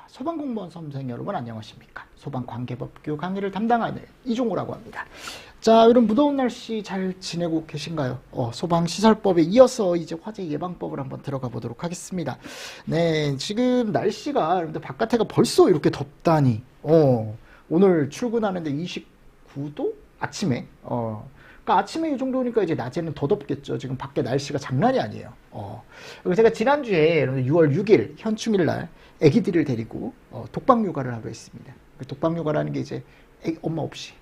소방공무원 수험생 여러분 안녕하십니까. 소방관계법규 강의를 담당하는 이종우라고 합니다. 자, 여러분 무더운 날씨 잘 지내고 계신가요? 소방시설법에 이어서 이제 화재 예방법을 한번 들어가 보도록 하겠습니다. 네, 지금 날씨가 여러분들 바깥에가 벌써 이렇게 덥다니. 오늘 출근하는데 29도? 아침에. 그러니까 아침에 이 정도니까 이제 낮에는 더 덥겠죠. 지금 밖에 날씨가 장난이 아니에요. 그리고 제가 지난주에 여러분들 6월 6일 현충일 날 아기들을 데리고 독방 육아를 하러 했습니다. 독방 육아라는 게 이제 엄마 없이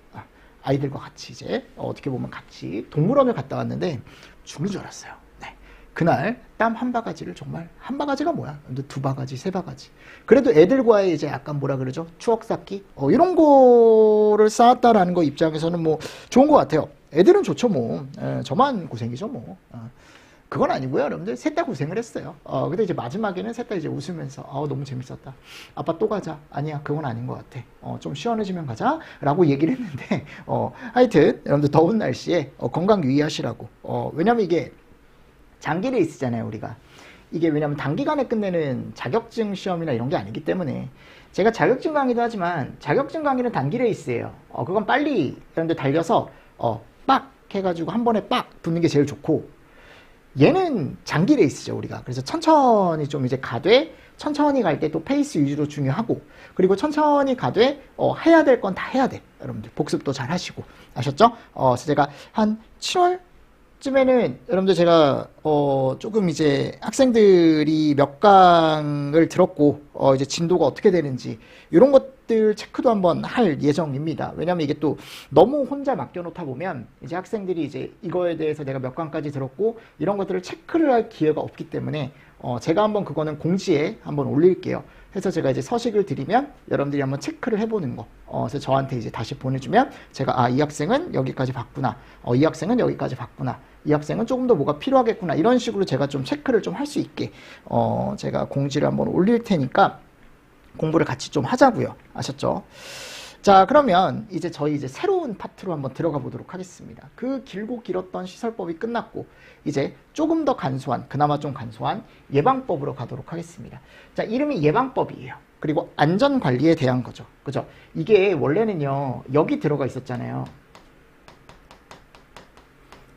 아이들과 같이 이제 어떻게 보면 같이 동물원을 갔다 왔는데 죽는 줄 알았어요. 네. 그날 땀 한 바가지를 정말 한 바가지가 뭐야? 두 바가지, 세 바가지. 그래도 애들과의 이제 약간 뭐라 그러죠? 추억 쌓기? 이런 거를 쌓았다라는 거 입장에서는 뭐 좋은 것 같아요. 애들은 좋죠 뭐. 저만 고생이죠 뭐. 그건 아니고요, 여러분들. 셋 다 고생을 했어요. 근데 이제 마지막에는 셋 다 이제 웃으면서, 너무 재밌었다. 아빠 또 가자. 아니야, 그건 아닌 것 같아. 좀 시원해지면 가자. 라고 얘기를 했는데, 하여튼, 여러분들 더운 날씨에 건강 유의하시라고. 왜냐면 이게 장기 레이스잖아요, 우리가. 이게 왜냐면 단기간에 끝내는 자격증 시험이나 이런 게 아니기 때문에, 제가 자격증 강의도 하지만, 자격증 강의는 단기 레이스예요. 그건 빨리, 여러분들 달려서, 빡! 해가지고 한 번에 빡! 붙는 게 제일 좋고, 얘는 장기 레이스죠, 우리가. 그래서 천천히 좀 이제 가되, 천천히 갈 때 또 페이스 유지도 중요하고, 그리고 천천히 가되, 해야 될 건 다 해야 돼. 여러분들, 복습도 잘 하시고. 아셨죠? 그래서 제가 한 7월쯤에는, 여러분들 제가, 조금 이제 학생들이 몇 강을 들었고, 이제 진도가 어떻게 되는지, 이런 것들 체크도 한번 할 예정입니다. 왜냐면 이게 또 너무 혼자 맡겨놓다 보면 이제 학생들이 이제 이거에 대해서 내가 몇 강까지 들었고 이런 것들을 체크를 할 기회가 없기 때문에 제가 한번 그거는 공지에 한번 올릴게요. 해서 제가 이제 서식을 드리면 여러분들이 한번 체크를 해보는 거. 그래서 저한테 이제 다시 보내주면 제가 이 학생은 여기까지 봤구나. 이 학생은 여기까지 봤구나. 이 학생은 조금 더 뭐가 필요하겠구나. 이런 식으로 제가 좀 체크를 좀 할 수 있게 제가 공지를 한번 올릴 테니까 공부를 같이 좀 하자고요. 아셨죠? 자, 그러면 이제 저희 이제 새로운 파트로 한번 들어가 보도록 하겠습니다. 그 길고 길었던 시설법이 끝났고 이제 조금 더 간소한, 그나마 좀 간소한 예방법으로 가도록 하겠습니다. 자, 이름이 예방법이에요. 그리고 안전관리에 대한 거죠. 그죠? 이게 원래는요, 여기 들어가 있었잖아요.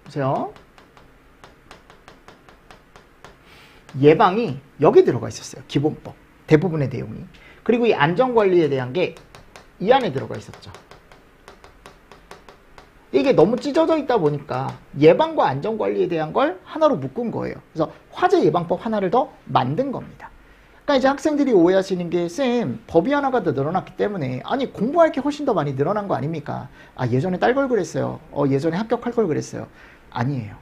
보세요. 예방이 여기 들어가 있었어요. 기본법. 대부분의 내용이. 그리고 이 안전관리에 대한 게 이 안에 들어가 있었죠. 이게 너무 찢어져 있다 보니까 예방과 안전관리에 대한 걸 하나로 묶은 거예요. 그래서 화재 예방법 하나를 더 만든 겁니다. 그러니까 이제 학생들이 오해하시는 게 쌤, 법이 하나가 더 늘어났기 때문에 아니 공부할 게 훨씬 더 많이 늘어난 거 아닙니까? 예전에 딸 걸 그랬어요. 예전에 합격할 걸 그랬어요. 아니에요.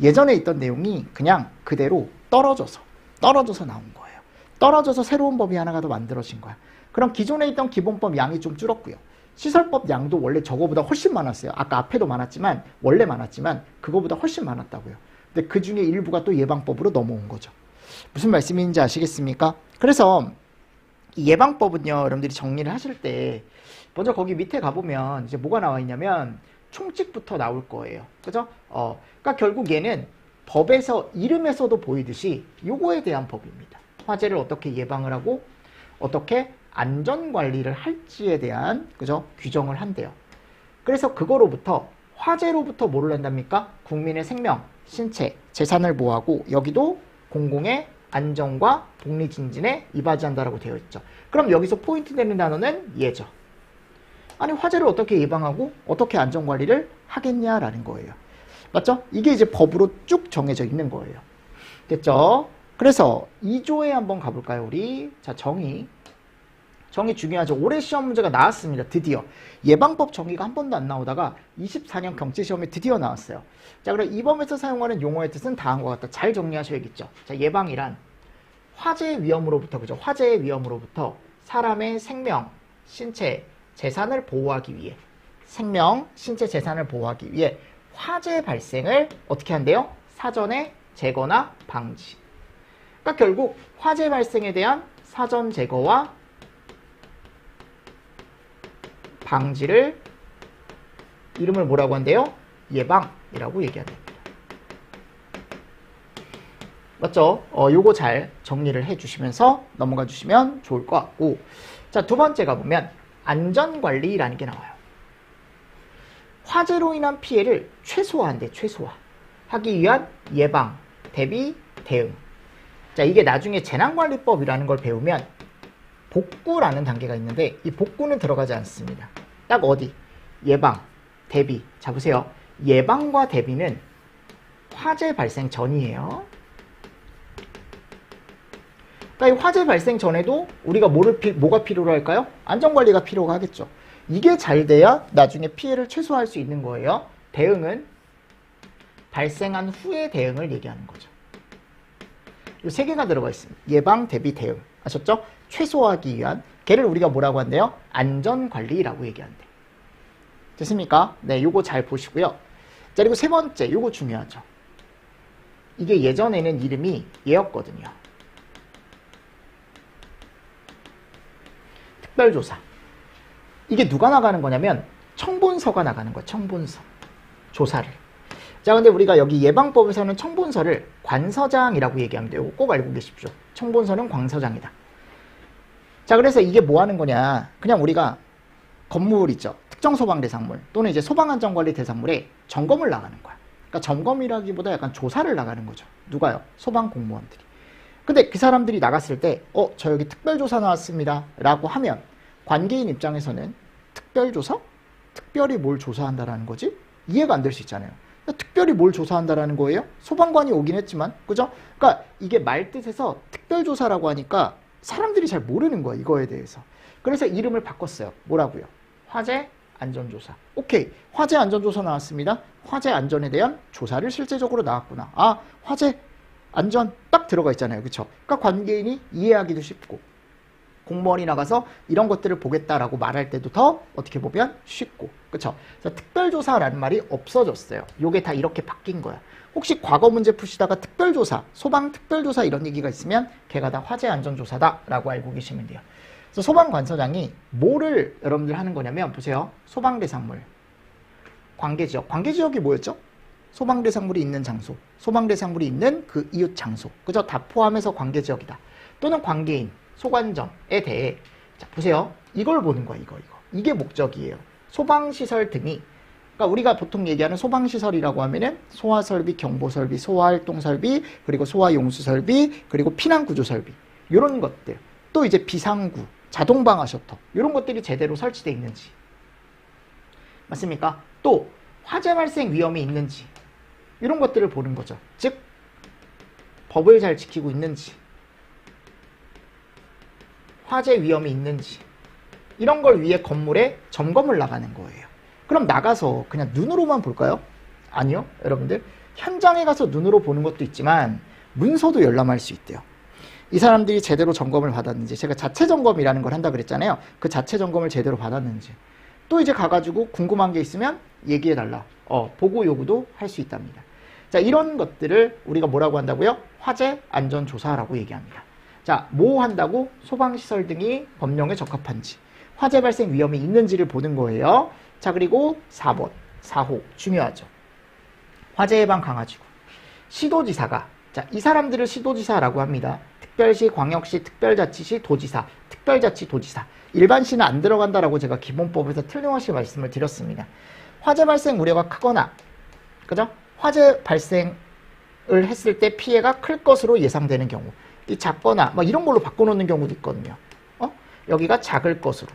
예전에 있던 내용이 그냥 그대로 떨어져서 나온 거예요. 떨어져서 새로운 법이 하나가 더 만들어진 거야. 그럼 기존에 있던 기본법 양이 좀 줄었고요. 시설법 양도 원래 저거보다 훨씬 많았어요. 아까 앞에도 많았지만 원래 많았지만 그거보다 훨씬 많았다고요. 근데 그 중에 일부가 또 예방법으로 넘어온 거죠. 무슨 말씀인지 아시겠습니까? 그래서 이 예방법은요, 여러분들이 정리를 하실 때 먼저 거기 밑에 가보면 이제 뭐가 나와 있냐면 총칙부터 나올 거예요. 그죠? 그러니까 결국 얘는 법에서 이름에서도 보이듯이 요거에 대한 법입니다. 화재를 어떻게 예방을 하고 어떻게 안전관리를 할지에 대한 그죠? 규정을 한대요. 그래서 그거로부터 화재로부터 뭐를 한답니까? 국민의 생명, 신체, 재산을 보호하고 여기도 공공의 안전과 복리진진에 이바지한다라고 되어 있죠. 그럼 여기서 포인트 되는 단어는 예죠. 아니 화재를 어떻게 예방하고 어떻게 안전관리를 하겠냐라는 거예요. 맞죠? 이게 이제 법으로 쭉 정해져 있는 거예요. 됐죠? 그래서 2조에 한번 가볼까요, 우리? 자, 정의 중요하죠. 올해 시험 문제가 나왔습니다. 드디어. 예방법 정의가 한 번도 안 나오다가 24년 경제시험에 드디어 나왔어요. 자, 그럼 이 법에서 사용하는 용어의 뜻은 다음과 같다. 잘 정리하셔야겠죠. 자, 예방이란 화재 위험으로부터, 그죠? 화재의 위험으로부터 사람의 생명, 신체, 재산을 보호하기 위해 생명, 신체, 재산을 보호하기 위해 화재 발생을 어떻게 한대요? 사전에 제거나 방지. 그러니까 결국 화재 발생에 대한 사전 제거와 방지를 이름을 뭐라고 한대요? 예방이라고 얘기한답니다. 맞죠? 요거 잘 정리를 해주시면서 넘어가 주시면 좋을 것 같고, 자, 두 번째 가보면 안전관리라는 게 나와요. 화재로 인한 피해를 최소화한대, 최소화하기 위한 예방, 대비, 대응. 자, 이게 나중에 재난관리법이라는 걸 배우면 복구라는 단계가 있는데, 이 복구는 들어가지 않습니다. 딱 어디? 예방, 대비. 자, 보세요. 예방과 대비는 화재 발생 전이에요. 그러니까 이 화재 발생 전에도 우리가 뭐가 필요로 할까요? 안전관리가 필요가 하겠죠. 이게 잘 돼야 나중에 피해를 최소화할 수 있는 거예요. 대응은 발생한 후의 대응을 얘기하는 거죠. 이 세 개가 들어가 있습니다. 예방, 대비, 대응. 아셨죠? 최소화하기 위한, 걔를 우리가 뭐라고 한대요? 안전관리라고 얘기한대. 됐습니까? 네, 요거 잘 보시고요. 자, 그리고 세 번째, 요거 중요하죠. 이게 예전에는 이름이 얘였거든요. 특별조사. 이게 누가 나가는 거냐면 청본서가 나가는 거예요. 청본서. 조사를. 자, 근데 우리가 여기 예방법에서는 청본서를 관서장이라고 얘기하면 돼요. 꼭 알고 계십시오. 청본서는 관서장이다. 자, 그래서 이게 뭐 하는 거냐. 그냥 우리가 건물 있죠. 특정 소방 대상물 또는 이제 소방안전관리 대상물에 점검을 나가는 거야. 그러니까 점검이라기보다 약간 조사를 나가는 거죠. 누가요? 소방 공무원들이. 근데 그 사람들이 나갔을 때 저 여기 특별조사 나왔습니다 라고 하면 관계인 입장에서는 특별조사? 특별히 뭘 조사한다라는 거지? 이해가 안 될 수 있잖아요. 특별히 뭘 조사한다라는 거예요? 소방관이 오긴 했지만, 그죠? 그러니까 이게 말뜻에서 특별조사라고 하니까 사람들이 잘 모르는 거야, 이거에 대해서. 그래서 이름을 바꿨어요. 뭐라고요? 화재 안전조사. 오케이. 화재 안전조사 나왔습니다. 화재 안전에 대한 조사를 실제적으로 나왔구나. 아, 화재 안전 딱 들어가 있잖아요. 그쵸? 그러니까 관계인이 이해하기도 쉽고, 공무원이 나가서 이런 것들을 보겠다라고 말할 때도 더 어떻게 보면 쉽고, 그쵸? 그래서 특별조사라는 말이 없어졌어요. 요게 다 이렇게 바뀐 거야. 혹시 과거 문제 푸시다가 특별조사, 소방 특별조사 이런 얘기가 있으면 걔가 다 화재 안전조사다라고 알고 계시면 돼요. 그래서 소방관서장이 뭐를 여러분들 하는 거냐면, 보세요. 소방대상물, 관계지역. 관계지역이 뭐였죠? 소방대상물이 있는 장소, 소방대상물이 있는 그 이웃 장소, 그죠? 다 포함해서 관계지역이다. 또는 관계인, 소관점에 대해, 자, 보세요. 이걸 보는 거야, 이거. 이게 목적이에요. 소방시설 등이, 그러니까 우리가 보통 얘기하는 소방시설이라고 하면은 소화설비, 경보설비, 소화활동설비, 그리고 소화용수설비, 그리고 피난구조설비, 이런 것들. 또 이제 비상구, 자동방화 셔터, 이런 것들이 제대로 설치되어 있는지. 맞습니까? 또 화재 발생 위험이 있는지, 이런 것들을 보는 거죠. 즉, 법을 잘 지키고 있는지, 화재 위험이 있는지, 이런 걸 위해 건물에 점검을 나가는 거예요. 그럼 나가서 그냥 눈으로만 볼까요? 아니요, 여러분들. 현장에 가서 눈으로 보는 것도 있지만 문서도 열람할 수 있대요. 이 사람들이 제대로 점검을 받았는지, 제가 자체 점검이라는 걸 한다 그랬잖아요. 그 자체 점검을 제대로 받았는지, 또 이제 가가지고 궁금한 게 있으면 얘기해달라. 보고 요구도 할 수 있답니다. 자, 이런 것들을 우리가 뭐라고 한다고요? 화재 안전조사라고 얘기합니다. 자, 뭐 한다고? 소방시설 등이 법령에 적합한지, 화재 발생 위험이 있는지를 보는 거예요. 자, 그리고 4번, 4호 중요하죠. 화재 예방 강화지구. 시도지사가, 자, 이 사람들을 시도지사라고 합니다. 특별시, 광역시, 특별자치시, 도지사, 특별자치, 도지사. 일반시는 안 들어간다라고 제가 기본법에서 틀림없이 말씀을 드렸습니다. 화재 발생 우려가 크거나, 그죠? 화재 발생을 했을 때 피해가 클 것으로 예상되는 경우, 이 작거나 막 이런 걸로 바꿔놓는 경우도 있거든요. 여기가 작을 것으로.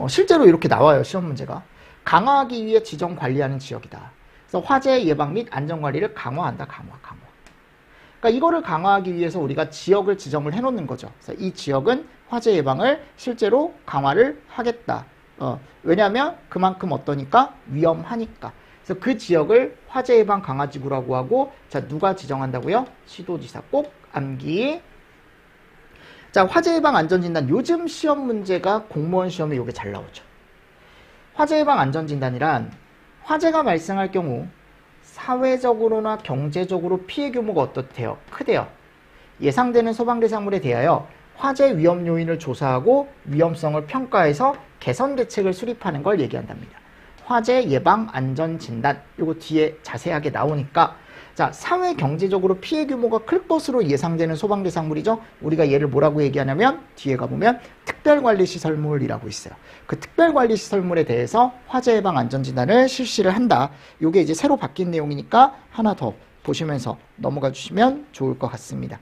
실제로 이렇게 나와요, 시험 문제가. 강화하기 위해 지정 관리하는 지역이다. 그래서 화재 예방 및 안전관리를 강화한다. 강화. 그러니까 이거를 강화하기 위해서 우리가 지역을 지정을 해놓는 거죠. 그래서 이 지역은 화재 예방을 실제로 강화를 하겠다. 왜냐하면 그만큼 어떠니까? 위험하니까. 그래서 그 지역을 화재 예방 강화지구라고 하고, 자, 누가 지정한다고요? 시도지사. 꼭 암기. 자, 화재 예방 안전진단. 요즘 시험 문제가 공무원 시험에 이게 잘 나오죠. 화재 예방 안전진단이란 화재가 발생할 경우 사회적으로나 경제적으로 피해 규모가 어떻대요? 크대요. 예상되는 소방 대상물에 대하여 화재 위험 요인을 조사하고 위험성을 평가해서 개선 대책을 수립하는 걸 얘기한답니다. 화재 예방 안전 진단 요거 뒤에 자세하게 나오니까 자, 사회 경제적으로 피해 규모가 클 것으로 예상되는 소방 대상물이죠. 우리가 얘를 뭐라고 얘기하냐면 뒤에 가보면 특별관리시설물이라고 있어요. 그 특별관리시설물에 대해서 화재 예방 안전 진단을 실시를 한다. 요게 이제 새로 바뀐 내용이니까 하나 더 보시면서 넘어가 주시면 좋을 것 같습니다.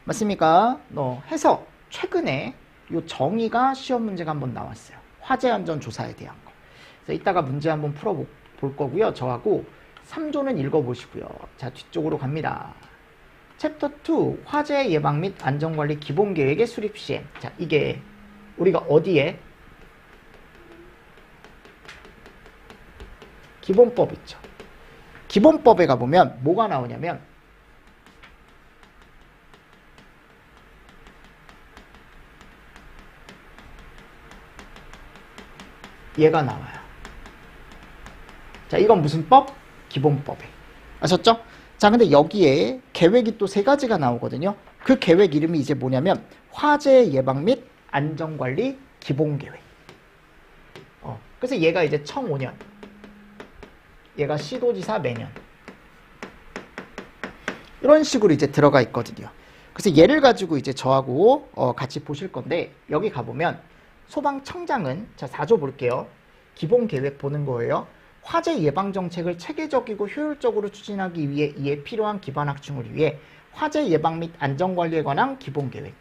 맞습니까? 해서 최근에 요 정의가 시험 문제가 한번 나왔어요. 화재 안전 조사에 대한 거. 그래서 이따가 문제 한번 풀어볼 거고요. 저하고 3조는 읽어보시고요. 자, 뒤쪽으로 갑니다. 챕터 2 화재 예방 및 안전관리 기본계획의 수립 시행. 자, 이게 우리가 어디에 기본법 있죠. 기본법에 가보면 뭐가 나오냐면 얘가 나와요. 자, 이건 무슨 법? 기본법에. 아셨죠? 자, 근데 여기에 계획이 또 3가지가 나오거든요. 그 계획 이름이 이제 뭐냐면 화재 예방 및 안전관리 기본계획. 그래서 얘가 이제 청 5년. 얘가 시도지사 매년. 이런 식으로 이제 들어가 있거든요. 그래서 얘를 가지고 이제 저하고 같이 보실 건데 여기 가보면 소방청장은 자 4조 볼게요. 기본계획 보는 거예요. 화재 예방 정책을 체계적이고 효율적으로 추진하기 위해 이에 필요한 기반 확충을 위해 화재 예방 및 안전관리에 관한 기본계획.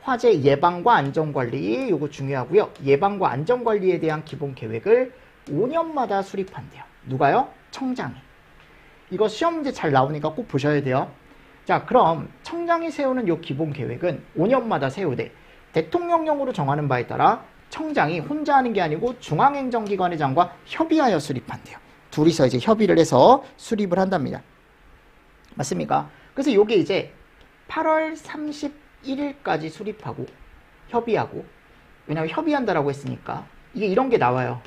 화재 예방과 안전관리 요거 중요하고요. 예방과 안전관리에 대한 기본계획을 5년마다 수립한대요. 누가요? 청장이. 이거 시험 문제 잘 나오니까 꼭 보셔야 돼요. 자, 그럼 청장이 세우는 요 기본계획은 5년마다 세우되 대통령령으로 정하는 바에 따라 청장이 혼자 하는 게 아니고 중앙행정기관의장과 협의하여 수립한대요. 둘이서 이제 협의를 해서 수립을 한답니다. 맞습니까? 그래서 요게 이제 8월 31일까지 수립하고 협의하고 왜냐면 협의한다라고 했으니까 이게 이런 게 나와요.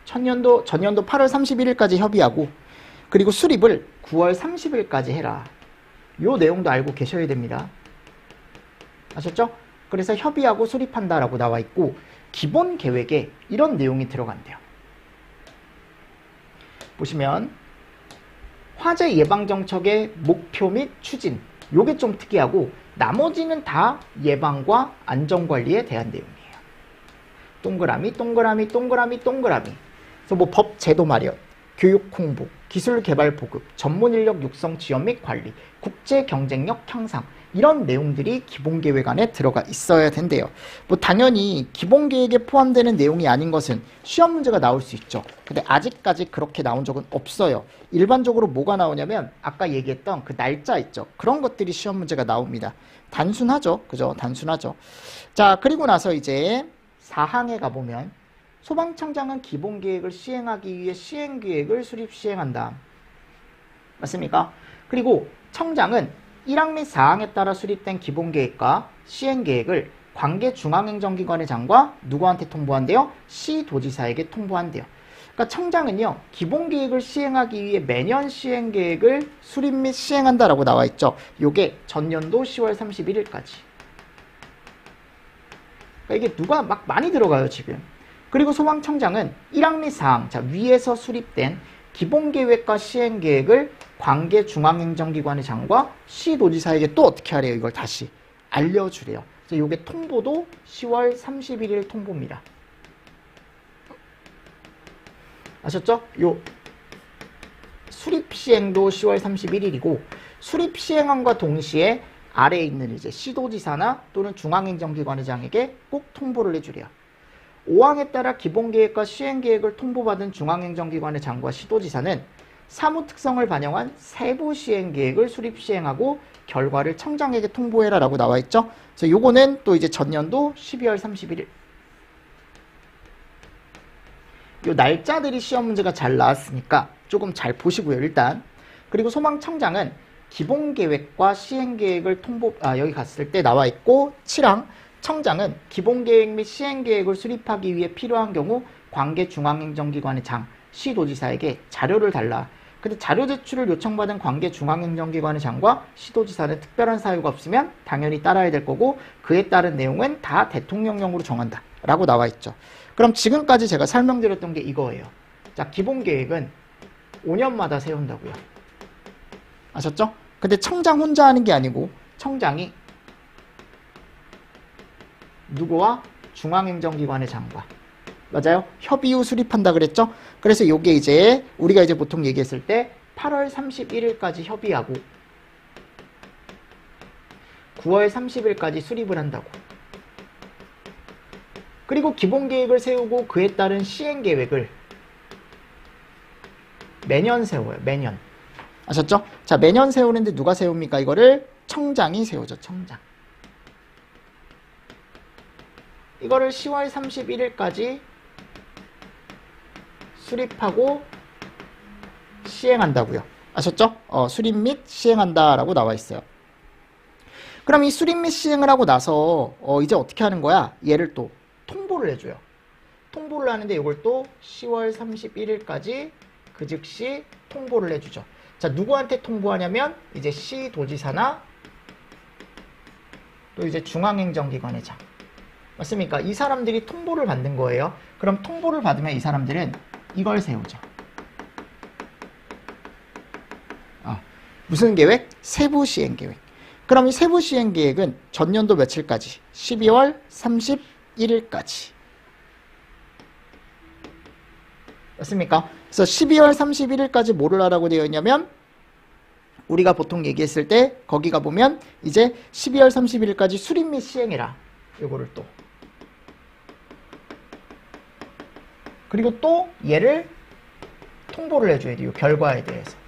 전년도 8월 31일까지 협의하고 그리고 수립을 9월 30일까지 해라. 요 내용도 알고 계셔야 됩니다. 아셨죠? 그래서 협의하고 수립한다라고 나와 있고 기본 계획에 이런 내용이 들어간대요. 보시면 화재 예방 정책의 목표 및 추진 요게 좀 특이하고 나머지는 다 예방과 안전관리에 대한 내용이에요. 동그라미 동그라미 동그라미 동그라미. 그래서 뭐 법 제도 마련, 교육 홍보, 기술 개발 보급, 전문 인력 육성 지원 및 관리, 국제 경쟁력 향상 이런 내용들이 기본계획 안에 들어가 있어야 된대요. 뭐 당연히 기본계획에 포함되는 내용이 아닌 것은 시험 문제가 나올 수 있죠. 근데 아직까지 그렇게 나온 적은 없어요. 일반적으로 뭐가 나오냐면 아까 얘기했던 그 날짜 있죠. 그런 것들이 시험 문제가 나옵니다. 단순하죠. 그죠? 단순하죠. 자, 그리고 나서 이제 4항에 가보면 소방청장은 기본계획을 시행하기 위해 시행계획을 수립 시행한다. 맞습니까? 그리고 청장은 1항 및 4항에 따라 수립된 기본계획과 시행계획을 관계 중앙행정기관의 장과 누구한테 통보한대요? 시도지사에게 통보한대요. 그러니까 청장은요. 기본계획을 시행하기 위해 매년 시행계획을 수립 및 시행한다라고 나와 있죠. 요게 전년도 10월 31일까지. 그러니까 이게 누가 막 많이 들어가요 지금. 그리고 소방청장은 1항 및 4항, 자 위에서 수립된 기본계획과 시행계획을 관계 중앙행정기관의 장과 시도지사에게 또 어떻게 하래요? 이걸 다시 알려주래요. 그래서 이게 통보도 10월 31일 통보입니다. 아셨죠? 요 수립 시행도 10월 31일이고 수립 시행함과 동시에 아래에 있는 이제 시도지사나 또는 중앙행정기관의 장에게 꼭 통보를 해주래요. 5항에 따라 기본계획과 시행계획을 통보받은 중앙행정기관의 장과 시도지사는 사무 특성을 반영한 세부 시행계획을 수립 시행하고 결과를 청장에게 통보해라 라고 나와 있죠. 그래서 요거는 또 이제 전년도 12월 31일. 요 날짜들이 시험 문제가 잘 나왔으니까 조금 잘 보시고요, 일단. 그리고 소방청장은 기본계획과 시행계획을 여기 갔을 때 나와 있고 7항 청장은 기본계획 및 시행계획을 수립하기 위해 필요한 경우 관계 중앙행정기관의 장, 시도지사에게 자료를 달라. 근데 자료 제출을 요청받은 관계 중앙행정기관의 장과 시도지사는 특별한 사유가 없으면 당연히 따라야 될 거고 그에 따른 내용은 다 대통령령으로 정한다 라고 나와 있죠. 그럼 지금까지 제가 설명드렸던 게 이거예요. 자, 기본계획은 5년마다 세운다고요. 아셨죠? 근데 청장 혼자 하는 게 아니고 청장이 누구와? 중앙행정기관의 장과 맞아요? 협의 후 수립한다 그랬죠? 그래서 요게 이제 우리가 이제 보통 얘기했을 때 8월 31일까지 협의하고 9월 30일까지 수립을 한다고. 그리고 기본계획을 세우고 그에 따른 시행계획을 매년 세워요. 매년. 아셨죠? 자, 매년 세우는데 누가 세웁니까? 이거를 청장이 세우죠. 청장. 이거를 10월 31일까지 수립하고 시행한다고요. 아셨죠? 수립 및 시행한다라고 나와 있어요. 그럼 이 수립 및 시행을 하고 나서 이제 어떻게 하는 거야? 얘를 또 통보를 해줘요. 통보를 하는데 이걸 또 10월 31일까지 그 즉시 통보를 해주죠. 자, 누구한테 통보하냐면 이제 시도지사나 또 이제 중앙행정기관의 장. 맞습니까? 이 사람들이 통보를 받는 거예요. 그럼 통보를 받으면 이 사람들은 이걸 세우죠. 무슨 계획? 세부 시행 계획. 그럼 이 세부 시행 계획은 전년도 며칠까지? 12월 31일까지. 맞습니까? 그래서 12월 31일까지 뭐를 하라고 되어 있냐면 우리가 보통 얘기했을 때 거기 가보면 이제 12월 31일까지 수립 및 시행해라. 요거를 또. 그리고 또 얘를 통보를 해줘야 돼요. 결과에 대해서.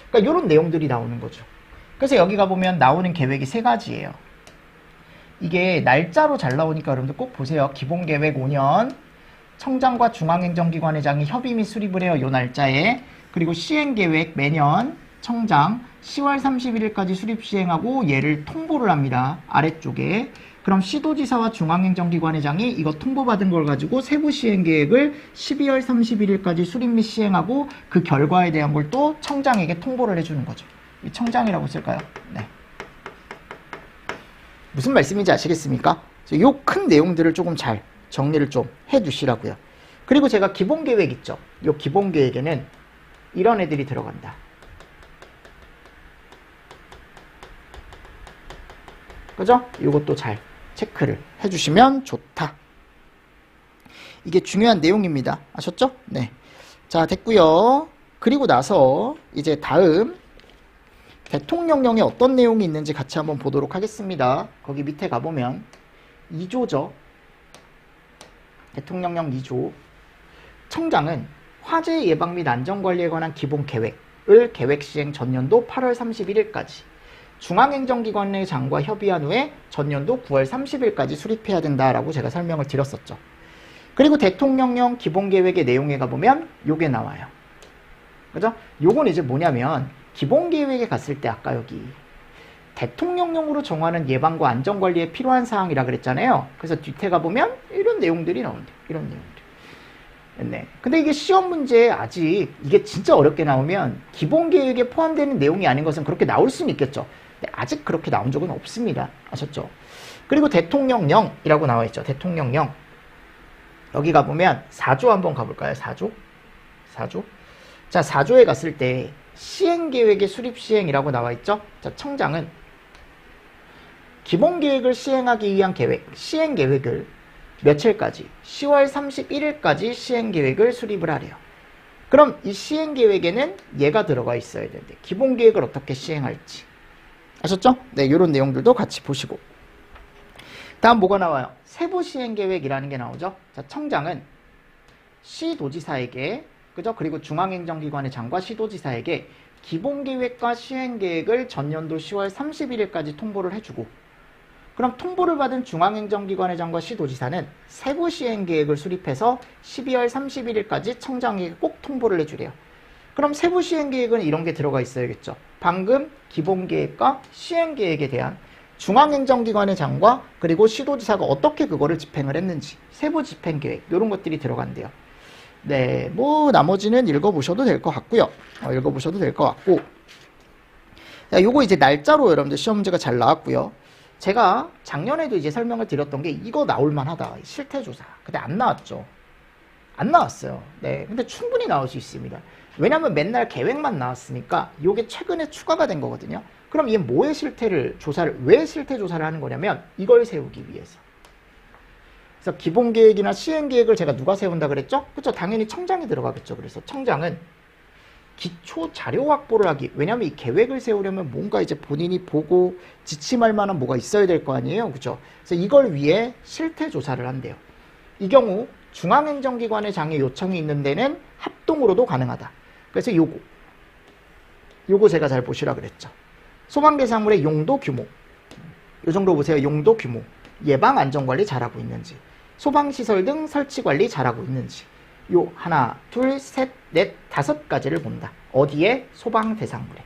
그러니까 이런 내용들이 나오는 거죠. 그래서 여기 가보면 나오는 계획이 세 가지예요. 이게 날짜로 잘 나오니까 여러분들 꼭 보세요. 기본계획 5년, 청장과 중앙행정기관회장이 협의 및 수립을 해요. 요 날짜에. 그리고 시행계획 매년 청장 10월 31일까지 수립 시행하고 얘를 통보를 합니다. 아래쪽에. 그럼 시도지사와 중앙행정기관회장이 이거 통보받은 걸 가지고 세부 시행계획을 12월 31일까지 수립 및 시행하고 그 결과에 대한 걸 또 청장에게 통보를 해주는 거죠. 이 청장이라고 쓸까요? 네. 무슨 말씀인지 아시겠습니까? 이 큰 내용들을 조금 잘 정리를 좀 해주시라고요. 그리고 제가 기본계획 있죠. 이 기본계획에는 이런 애들이 들어간다. 그죠? 이것도 잘 체크를 해주시면 좋다. 이게 중요한 내용입니다. 아셨죠? 네. 자, 됐고요. 그리고 나서 이제 다음 대통령령에 어떤 내용이 있는지 같이 한번 보도록 하겠습니다. 거기 밑에 가보면 2조죠. 대통령령 2조. 청장은 화재 예방 및 안전관리에 관한 기본계획을 계획시행 전년도 8월 31일까지 중앙행정기관의 장과 협의한 후에 전년도 9월 30일까지 수립해야 된다라고 제가 설명을 드렸었죠. 그리고 대통령령 기본계획의 내용에 가보면 요게 나와요. 그죠? 요건 이제 뭐냐면 기본계획에 갔을 때 아까 여기 대통령령으로 정하는 예방과 안전관리에 필요한 사항이라 그랬잖아요. 그래서 뒤에 가보면 이런 내용들이 나온대요. 이런 내용들. 네. 근데 이게 시험 문제에 아직 이게 진짜 어렵게 나오면 기본계획에 포함되는 내용이 아닌 것은 그렇게 나올 수는 있겠죠. 근데 아직 그렇게 나온 적은 없습니다. 아셨죠? 그리고 대통령령이라고 나와 있죠. 대통령령. 여기 가보면 4조 한번 가볼까요? 4조? 4조? 자, 4조에 갔을 때 시행계획의 수립시행이라고 나와 있죠. 자, 청장은 기본계획을 시행하기 위한 계획, 시행계획을 며칠까지? 10월 31일까지 시행계획을 수립을 하래요. 그럼 이 시행계획에는 얘가 들어가 있어야 되는데 기본계획을 어떻게 시행할지. 아셨죠? 네, 이런 내용들도 같이 보시고. 다음 뭐가 나와요? 세부시행계획이라는 게 나오죠. 자, 청장은 시도지사에게, 그죠? 그리고 중앙행정기관의 장과 시도지사에게 기본계획과 시행계획을 전년도 10월 31일까지 통보를 해주고, 그럼 통보를 받은 중앙행정기관의 장과 시도지사는 세부시행계획을 수립해서 12월 31일까지 청장에게 꼭 통보를 해주래요. 그럼 세부시행계획은 이런 게 들어가 있어야겠죠. 방금 기본계획과 시행계획에 대한 중앙행정기관의 장과 그리고 시도지사가 어떻게 그거를 집행을 했는지 세부집행계획 이런 것들이 들어간대요. 네, 뭐 나머지는 읽어보셔도 될 것 같고요. 읽어보셔도 될 것 같고. 자, 요거 이제 날짜로 여러분들 시험 문제가 잘 나왔고요. 제가 작년에도 이제 설명을 드렸던 게 이거 나올만하다. 실태조사. 근데 안 나왔죠. 안 나왔어요. 네, 근데 충분히 나올 수 있습니다. 왜냐면 맨날 계획만 나왔으니까 이게 최근에 추가가 된 거거든요. 그럼 이게 뭐의 왜 실태 조사를 하는 거냐면 이걸 세우기 위해서. 그래서 기본 계획이나 시행 계획을 제가 누가 세운다 그랬죠? 그렇죠. 당연히 청장이 들어가겠죠. 그래서 청장은 기초 자료 확보를 하기. 왜냐면 이 계획을 세우려면 뭔가 이제 본인이 보고 지침할 만한 뭐가 있어야 될 거 아니에요. 그렇죠? 그래서 이걸 위해 실태 조사를 한대요. 이 경우 중앙행정기관의 장의 요청이 있는 데는 합동으로도 가능하다. 그래서 요거 제가 잘 보시라 그랬죠. 소방대상물의 용도 규모. 요 정도 보세요. 용도 규모. 예방 안전관리 잘하고 있는지. 소방시설 등 설치관리 잘하고 있는지. 요 하나, 둘, 셋, 넷, 5가지를 본다. 어디에? 소방대상물에.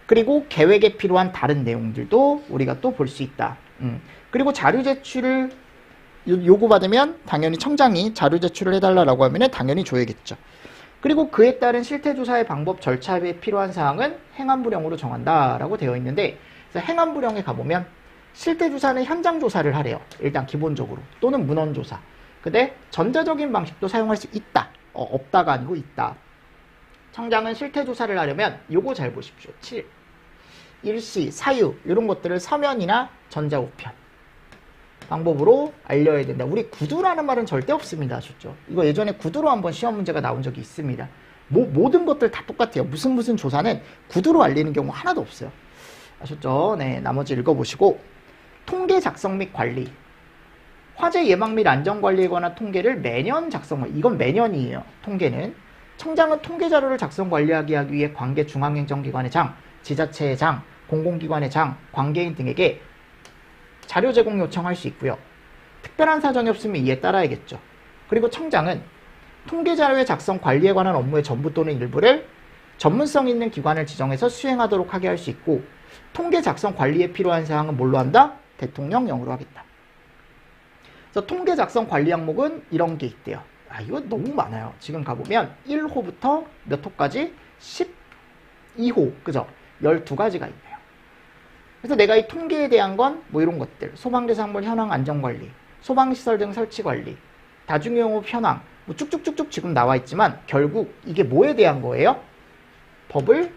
그리고 계획에 필요한 다른 내용들도 우리가 또 볼 수 있다. 그리고 자료 제출을 요구받으면 당연히 청장이 자료 제출을 해달라고 하면 당연히 줘야겠죠. 그리고 그에 따른 실태조사의 방법, 절차에 필요한 사항은 행안부령으로 정한다라고 되어 있는데, 그래서 행안부령에 가보면 실태조사는 현장조사를 하래요. 일단 기본적으로. 또는 문헌조사. 근데 전자적인 방식도 사용할 수 있다. 없다가 아니고 있다. 청장은 실태조사를 하려면 요거 잘 보십시오. 7. 일시, 사유 이런 것들을 서면이나 전자우편 방법으로 알려야 된다. 우리 구두라는 말은 절대 없습니다. 아셨죠? 이거 예전에 구두로 한번 시험 문제가 나온 적이 있습니다. 모든 것들 다 똑같아요. 무슨 조사는 구두로 알리는 경우 하나도 없어요. 아셨죠? 네, 나머지 읽어보시고. 통계 작성 및 관리. 화재 예방 및 안전관리에 관한 통계를 매년 작성. 이건 매년이에요. 통계는. 청장은 통계 자료를 작성 관리하기 위해 관계 중앙행정기관의 장, 지자체의 장, 공공기관의 장, 관계인 등에게 자료 제공 요청할 수 있고요. 특별한 사정이 없으면 이에 따라야겠죠. 그리고 청장은 통계 자료의 작성 관리에 관한 업무의 전부 또는 일부를 전문성 있는 기관을 지정해서 수행하도록 하게 할 수 있고, 통계 작성 관리에 필요한 사항은 뭘로 한다? 대통령령으로 하겠다. 그래서 통계 작성 관리 항목은 이런 게 있대요. 이거 너무 많아요. 지금 가보면 1호부터 몇 호까지? 12호, 그죠? 12가지가 있네요. 그래서 내가 이 통계에 대한 건 뭐 이런 것들, 소방대상물 현황 안전관리, 소방시설 등 설치관리, 다중용업 현황, 뭐 쭉쭉쭉쭉 지금 나와 있지만 결국 이게 뭐에 대한 거예요? 법을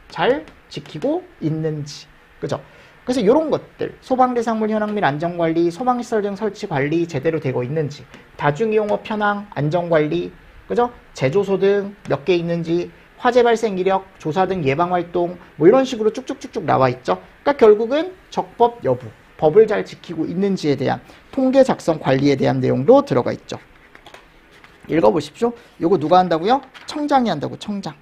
잘 지키고 있는지, 그죠? 그래서 이런 것들, 소방대상물 현황 및 안전관리, 소방시설 등 설치관리 제대로 되고 있는지, 다중이용업 현황, 안전관리, 그죠? 제조소 등 몇 개 있는지, 화재 발생 이력, 조사 등 예방활동, 뭐 이런 식으로 쭉쭉쭉쭉 나와 있죠. 그러니까 결국은 적법 여부, 법을 잘 지키고 있는지에 대한 통계 작성 관리에 대한 내용도 들어가 있죠. 읽어보십시오. 이거 누가 한다고요? 청장이 한다고, 청장.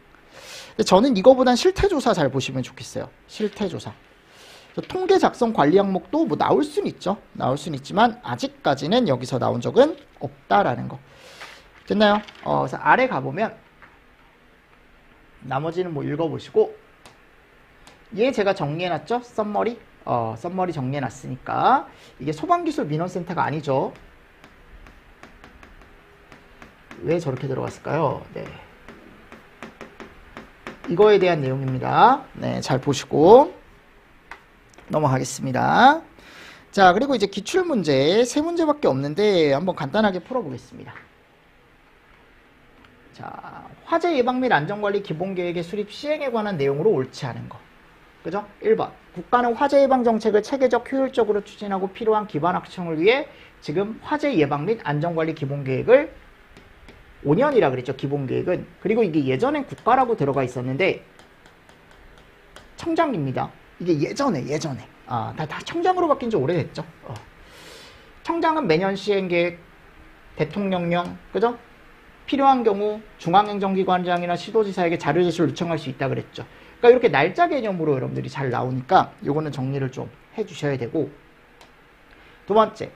근데 저는 이거보단 실태조사 잘 보시면 좋겠어요. 실태조사. 통계 작성 관리 항목도 뭐 나올 수는 있죠. 나올 수는 있지만 아직까지는 여기서 나온 적은 없다라는 거. 됐나요? 그래서 아래 가보면 나머지는 뭐 읽어보시고, 얘 제가 정리해놨죠? 썸머리. 썸머리 정리해놨으니까. 이게 소방기술 민원센터가 아니죠. 왜 저렇게 들어갔을까요? 네. 이거에 대한 내용입니다. 네, 잘 보시고 넘어가겠습니다. 자, 그리고 이제 기출문제 3문제밖에 없는데 한번 간단하게 풀어보겠습니다. 자, 화재 예방 및 안전관리 기본계획의 수립 시행에 관한 내용으로 옳지 않은 거. 그죠? 1번. 국가는 화재 예방 정책을 체계적 효율적으로 추진하고 필요한 기반 확충을 위해 지금 화재 예방 및 안전관리 기본계획을 5년이라 그랬죠. 기본계획은. 그리고 이게 예전엔 국가라고 들어가 있었는데 청장입니다. 이게 예전에. 다 청장으로 바뀐 지 오래됐죠. 청장은 매년 시행계획, 대통령령, 그죠? 필요한 경우 중앙행정기관장이나 시도지사에게 자료 제출 요청할 수 있다 그랬죠. 그러니까 이렇게 날짜 개념으로 여러분들이 잘 나오니까 요거는 정리를 좀 해주셔야 되고, 두 번째,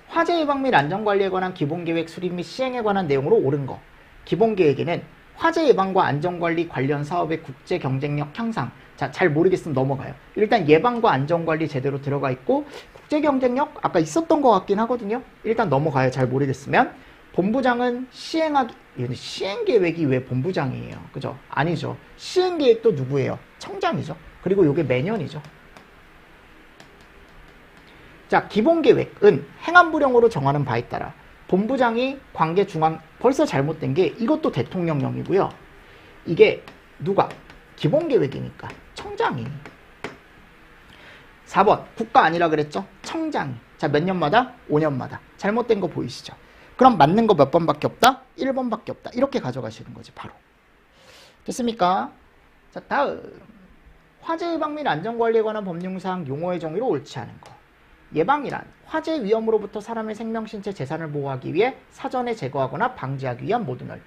화재 예방 및 안전관리에 관한 기본계획 수립 및 시행에 관한 내용으로 옳은 거. 기본계획에는 화재 예방과 안전관리 관련 사업의 국제 경쟁력 향상. 자, 잘 모르겠으면 넘어가요. 일단 예방과 안전관리 제대로 들어가 있고 국제 경쟁력 아까 있었던 것 같긴 하거든요. 일단 넘어가요. 잘 모르겠으면. 본부장은 시행 계획이 왜 본부장이에요? 그죠? 아니죠. 시행 계획도 누구예요? 청장이죠. 그리고 이게 매년이죠. 자, 기본 계획은 행안부령으로 정하는 바에 따라 본부장이 관계 중앙, 벌써 잘못된 게 이것도 대통령령이고요. 이게 누가? 기본 계획이니까 청장이. 4번 국가 아니라 그랬죠? 청장이. 자, 몇 년마다? 5년마다. 잘못된 거 보이시죠? 그럼 맞는 거 몇 번밖에 없다? 1번밖에 없다. 이렇게 가져가시는 거지 바로. 됐습니까? 자, 다음 화재 예방 및 안전관리에 관한 법령상 용어의 정의로 옳지 않은 거. 예방이란 화재 위험으로부터 사람의 생명, 신체, 재산을 보호하기 위해 사전에 제거하거나 방지하기 위한 모든 활동.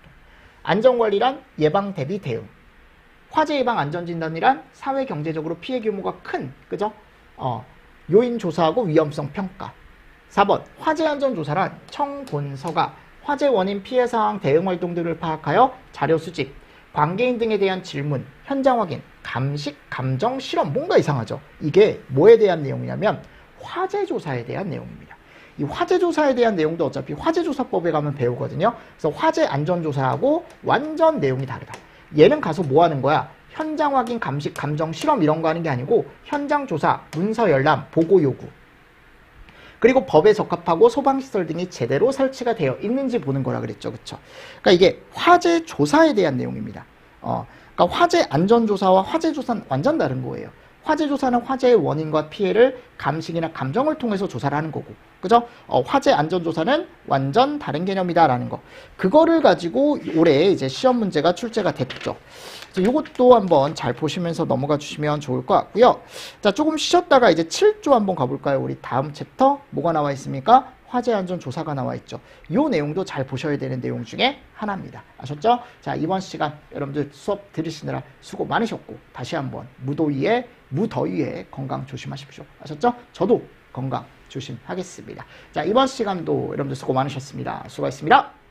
안전관리란 예방, 대비, 대응. 화재 예방 안전진단이란 사회 경제적으로 피해 규모가 큰, 그죠? 요인 조사하고 위험성 평가. 4번 화재 안전 조사란 청본서가 화재 원인, 피해 상황, 대응 활동 등을 파악하여 자료 수집, 관계인 등에 대한 질문, 현장 확인, 감식, 감정, 실험. 뭔가 이상하죠? 이게 뭐에 대한 내용이냐면 화재 조사에 대한 내용입니다. 이 화재 조사에 대한 내용도 어차피 화재조사법에 가면 배우거든요. 그래서 화재 안전조사하고 완전 내용이 다르다. 얘는 가서 뭐 하는 거야? 현장 확인, 감식, 감정, 실험 이런 거 하는 게 아니고 현장 조사, 문서 열람, 보고 요구. 그리고 법에 적합하고 소방시설 등이 제대로 설치가 되어 있는지 보는 거라 그랬죠. 그쵸? 그러니까 이게 화재 조사에 대한 내용입니다. 그러니까 화재 안전조사와 화재 조사는 완전 다른 거예요. 화재 조사는 화재의 원인과 피해를 감식이나 감정을 통해서 조사를 하는 거고, 그죠? 화재 안전 조사는 완전 다른 개념이다라는 거. 그거를 가지고 올해 이제 시험 문제가 출제가 됐죠. 이것도 한번 잘 보시면서 넘어가 주시면 좋을 것 같고요. 자, 조금 쉬었다가 이제 7조 한번 가볼까요? 우리 다음 챕터 뭐가 나와 있습니까? 화재 안전 조사가 나와 있죠. 이 내용도 잘 보셔야 되는 내용 중에 하나입니다. 아셨죠? 자, 이번 시간 여러분들 수업 들으시느라 수고 많으셨고 다시 한번 무더위에 건강 조심하십시오. 아셨죠? 저도 건강 조심하겠습니다. 자, 이번 시간도 여러분들 수고 많으셨습니다. 수고하셨습니다.